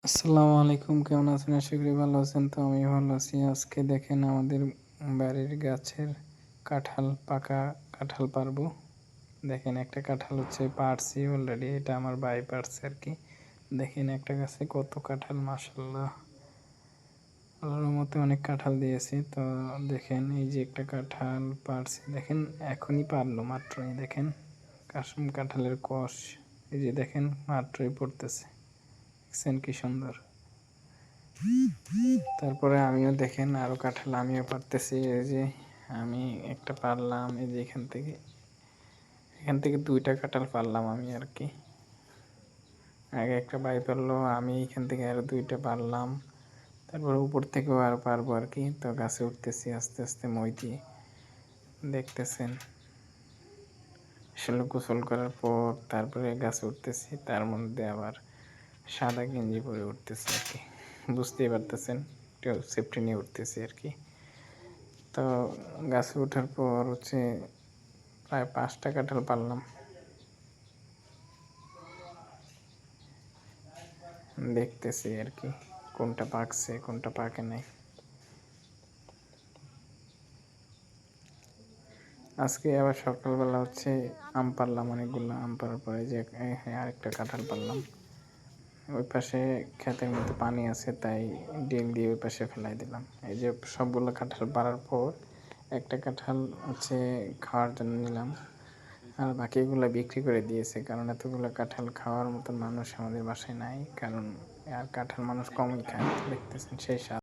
আসসালামু আলাইকুম, কেমন আছেন? আশা করি ভালো আছেন। তো আমি ভালো আছি। আজকে দেখেন আমাদের বাড়ির গাছের কাঁঠাল, পাকা কাঁঠাল পারবো। দেখেন একটা কাঁঠাল হচ্ছে পারছি অলরেডি, এটা আমার ভাই পারছে আর কি। দেখেন একটা গাছে কত কাঁঠাল, মাশাআল্লাহ, আল্লাহর মতে অনেক কাঁঠাল দিয়েছে। তো দেখেন এই যে একটা কাঁঠাল পারছি, দেখেন এখনই পারলো মাত্রই। দেখেন কাশম কাঁঠালের কষ, এই যে দেখেন মাত্রই পড়তেছে, দেখছেন কি সুন্দর। তারপরে আমিও দেখেন আরো কাঁঠাল আমিও পারতেছি। এই যে আমি একটা পারলাম, এই যে এখান থেকে 2টা কাঁঠাল পারলাম আমি আর কি। আগে একটা ভাই পারলো, আমি এখান থেকে আরো 2টা পারলাম। তারপরে উপর থেকেও আরো পারবো আর কি। তো গাছে উঠতেছি আস্তে আস্তে মই দিয়ে, দেখতেছেন। আসলে গোসল করার পর তারপরে গাছে উঠতেছি, তার মধ্যে আবার সাদা গেঞ্জি পরে উঠতেছি আর কি। বুঝতেই পারতেছেন, একটু সেফটি নিয়ে উঠতেছি আর কি। তো গাছে ওঠার পর হচ্ছে প্রায় 5টা কাঁঠাল পারলাম। দেখতেছি আর কি কোনটা পাকছে কোনটা পাকে নাই। আজকে আবার সকালবেলা হচ্ছে আম পারলাম, অনেকগুলো আম পারার পরে যে আরেকটা কাঁঠাল পারলাম। ওই পাশে ক্ষেতের মধ্যে পানি আছে, তাই ডিল দিয়ে ওই পাশে ফেলাই দিলাম। এই যে সবগুলো কাঁঠাল পারার পর একটা কাঁঠাল হচ্ছে খাওয়ার জন্য নিলাম, আর বাকিগুলো বিক্রি করে দিয়েছে, কারণ এতগুলো কাঁঠাল খাওয়ার মতন মানুষ আমাদের বাসায় নাই। কারণ আর কাঁঠাল মানুষ কমই খায়, দেখতেছেন সেই স্বাদ।